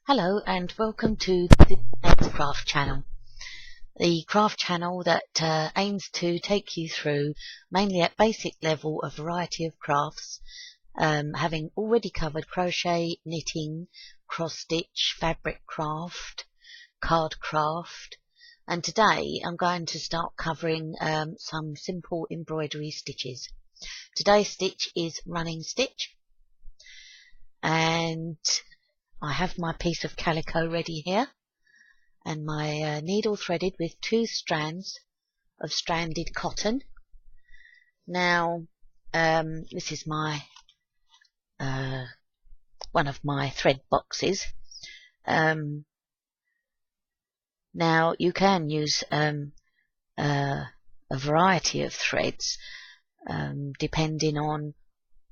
Hello and welcome to the next craft channel. The craft channel that aims to take you through, mainly at basic level, a variety of crafts, having already covered crochet, knitting, cross stitch, fabric craft, card craft, and today I'm going to start covering some simple embroidery stitches. Today's stitch is running stitch, and I have my piece of calico ready here and my needle threaded with 2 strands of stranded cotton. Now this is my one of my thread boxes. Now you can use a variety of threads depending on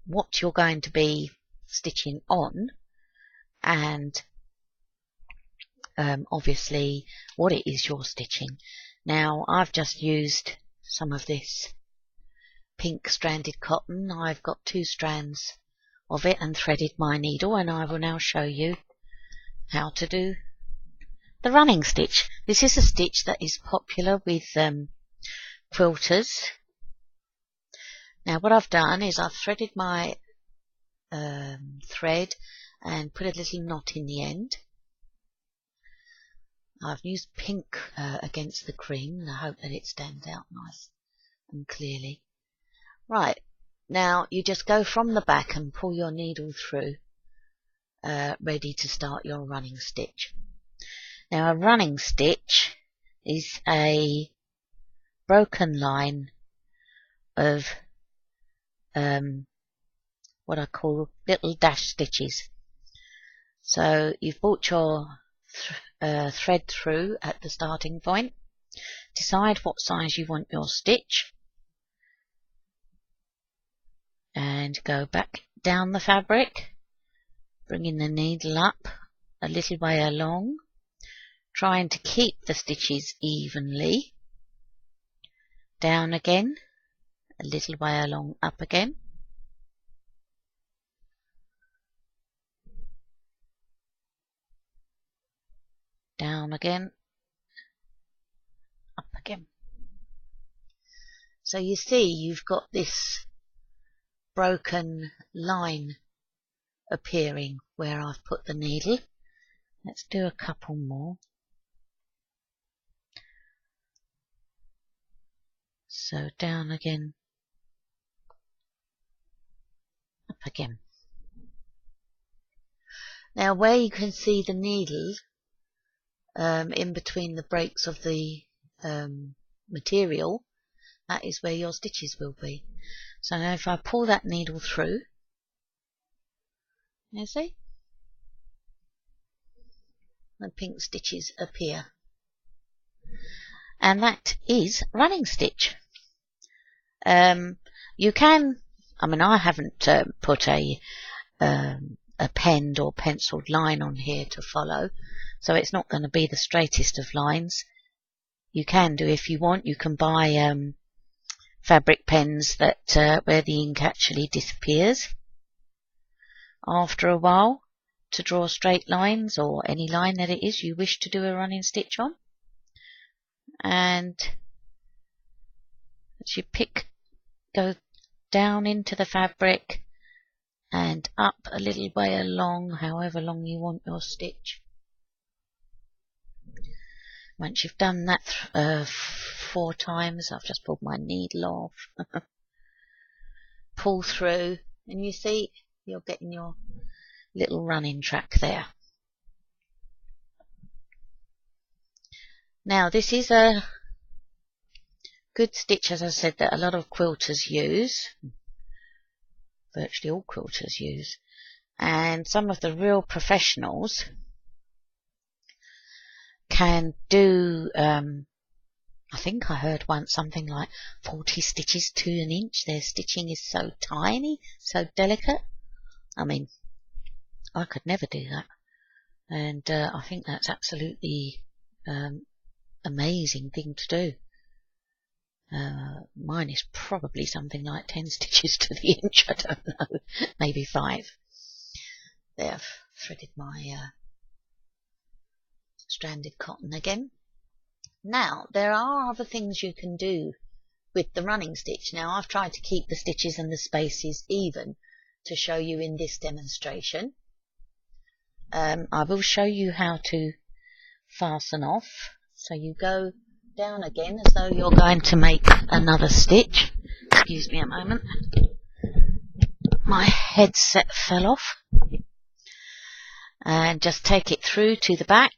what you're going to be stitching on, and obviously what it is you're stitching. Now I've just used some of this pink stranded cotton. I've got 2 strands of it and threaded my needle, and I will now show you how to do the running stitch. This is a stitch that is popular with quilters. Now what I've done is I've threaded my thread and put a little knot in the end. I've used pink against the cream, and I hope that it stands out nice and clearly. Right, now you just go from the back and pull your needle through, ready to start your running stitch. Now a running stitch is a broken line of what I call little dash stitches. So you've brought your thread through at the starting point, decide what size you want your stitch, and go back down the fabric, bringing the needle up a little way along, trying to keep the stitches evenly, down again, a little way along, up again, down again, up again. So you see you've got this broken line appearing where I've put the needle. Let's do a couple more. So down again, up again. Now where you can see the needle in between the breaks of the material, that is where your stitches will be. So now if I pull that needle through, you see, the pink stitches appear, and that is running stitch. You can, I haven't put a penned or penciled line on here to follow, so it's not going to be the straightest of lines. You can do, if you want, you can buy fabric pens that where the ink actually disappears after a while to draw straight lines, or any line that it is you wish to do a running stitch on. And as you go down into the fabric and up a little way along, however long you want your stitch. Once you've done that 4 times, I've just pulled my needle off, pull through, and you see you're getting your little running track there. Now this is a good stitch, as I said, that a lot of quilters use, virtually all quilters use, and some of the real professionals can do, I think I heard once something like 40 stitches to an inch. Their stitching is so tiny, so delicate. I could never do that, and I think that's absolutely amazing thing to do. Mine is probably something like 10 stitches to the inch, I don't know, maybe 5. There, I've threaded my stranded cotton again. Now there are other things you can do with the running stitch. Now I've tried to keep the stitches and the spaces even to show you in this demonstration. I will show you how to fasten off. So you go down again as though you're going to make another stitch. Excuse me a moment. My headset fell off. And just take it through to the back.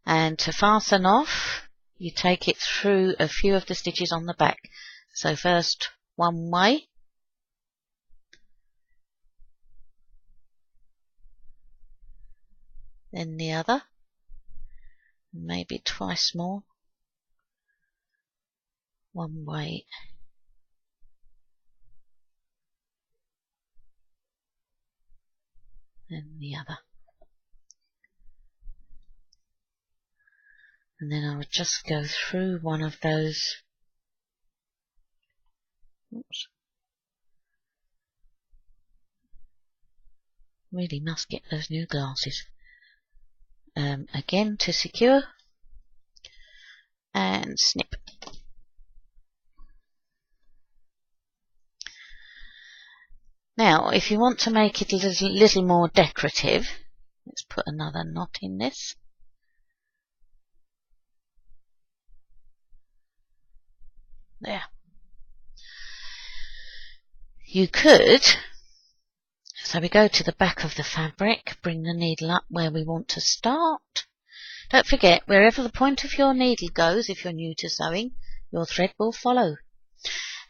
And to fasten off, you take it through a few of the stitches on the back. So first one way. Then the other. Maybe twice more. One way. Then the other. And then I would just go through one of those. Oops. Really must get those new glasses. Again to secure. And snip. Now, if you want to make it a little more decorative, let's put another knot in this. There. You could, so we go to the back of the fabric, bring the needle up where we want to start. Don't forget, wherever the point of your needle goes, if you're new to sewing, your thread will follow.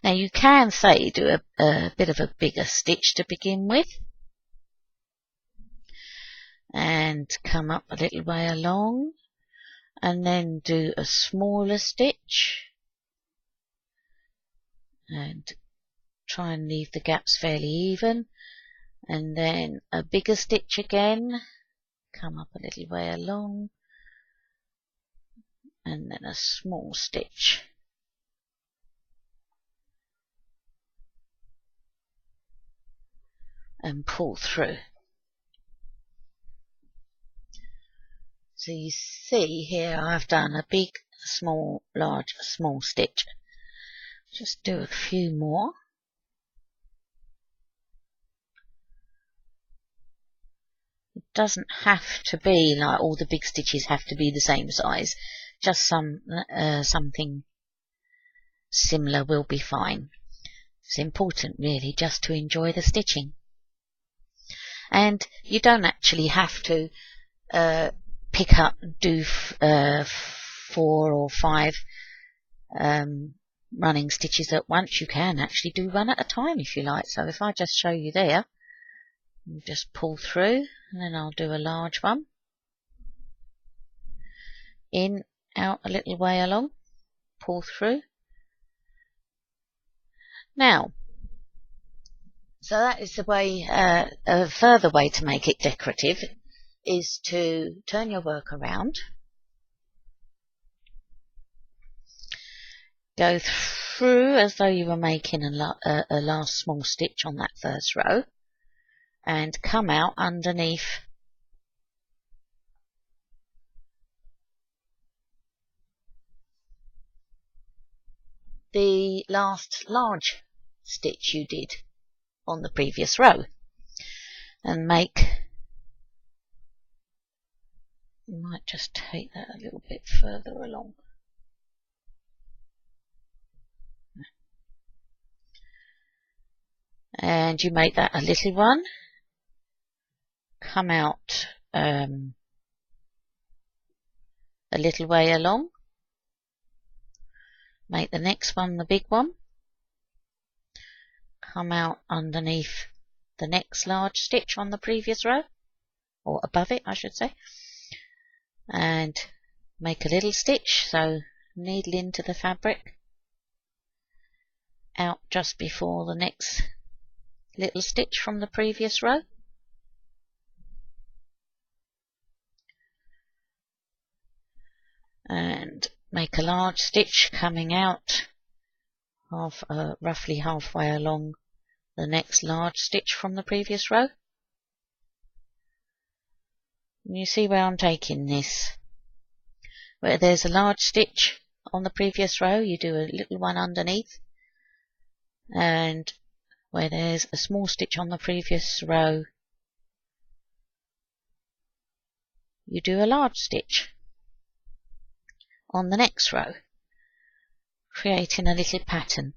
Now you can say do a bit of a bigger stitch to begin with. And come up a little way along. And then do a smaller stitch. And try and leave the gaps fairly even. And then a bigger stitch again. Come up a little way along. And then a small stitch. And pull through. So you see here I've done a big, small, large, small stitch. Just do a few more. It doesn't have to be like all the big stitches have to be the same size. Just something similar will be fine. It's important really just to enjoy the stitching. And you don't actually have to pick up, do 4 or 5 running stitches at once. You can actually do one at a time if you like. So if I just show you there, you just pull through and then I'll do a large one. In, out a little way along, pull through. Now, so that is the way, a further way to make it decorative is to turn your work around, go through as though you were making a last small stitch on that first row, and come out underneath the last large stitch you did on the previous row, and make, you might just take that a little bit further along. And you make that a little one, come out a little way along, make the next one the big one, come out underneath the next large stitch on the previous row, or above it I should say, and make a little stitch, so needle into the fabric, out just before the next little stitch from the previous row, and make a large stitch coming out roughly halfway along the next large stitch from the previous row, You see where I'm taking this? Where there's a large stitch on the previous row, you do a little one underneath, and where there's a small stitch on the previous row, you do a large stitch on the next row, creating a little pattern.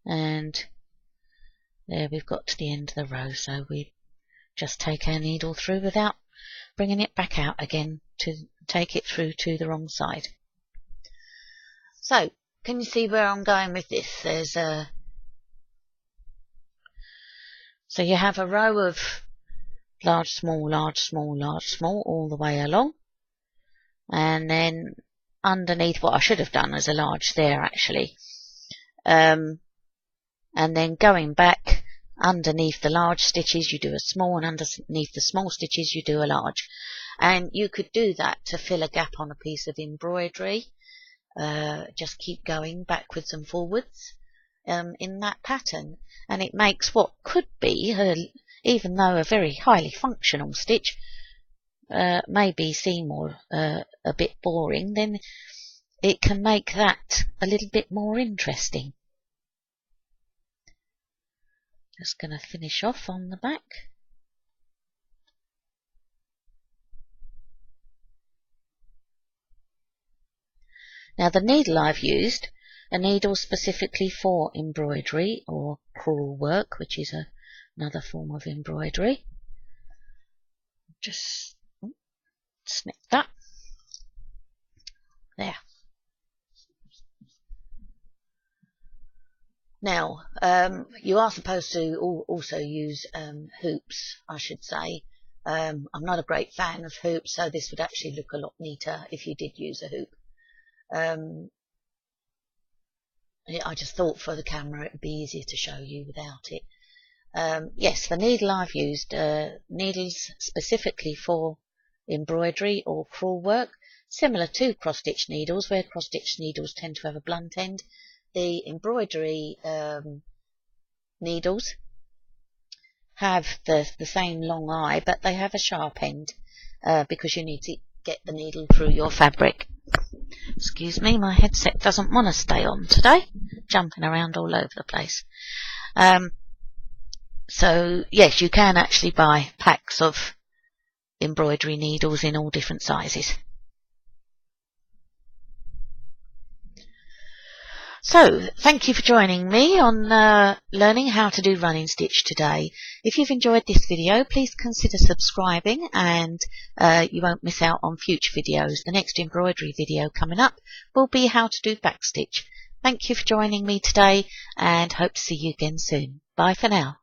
And there we've got to the end of the row, so we just take our needle through without bringing it back out again to take it through to the wrong side. So, can you see where I'm going with this? So you have a row of large, small, large, small, large, small all the way along, and then underneath, what I should have done is a large there actually, and then going back underneath the large stitches you do a small, and underneath the small stitches you do a large. And you could do that to fill a gap on a piece of embroidery. Just keep going backwards and forwards in that pattern, and it makes what could be, even though a very highly functional stitch, maybe seem a bit boring, then it can make that a little bit more interesting. Just going to finish off on the back. Now the needle I've used, a needle specifically for embroidery or crewel work, which is another form of embroidery. Just snip that. There. Now, you are supposed to also use hoops, I should say. I'm not a great fan of hoops, so this would actually look a lot neater if you did use a hoop. I just thought for the camera it would be easier to show you without it. Yes, the needle I've used, needles specifically for embroidery or crewel work, similar to cross-stitch needles, where cross-stitch needles tend to have a blunt end. The embroidery needles have the same long eye, but they have a sharp end because you need to get the needle through your fabric. Excuse me, my headset doesn't want to stay on today, jumping around all over the place. So yes, you can actually buy packs of embroidery needles in all different sizes. So, thank you for joining me on learning how to do running stitch today. If you've enjoyed this video, please consider subscribing, and you won't miss out on future videos. The next embroidery video coming up will be how to do backstitch. Thank you for joining me today, and hope to see you again soon. Bye for now.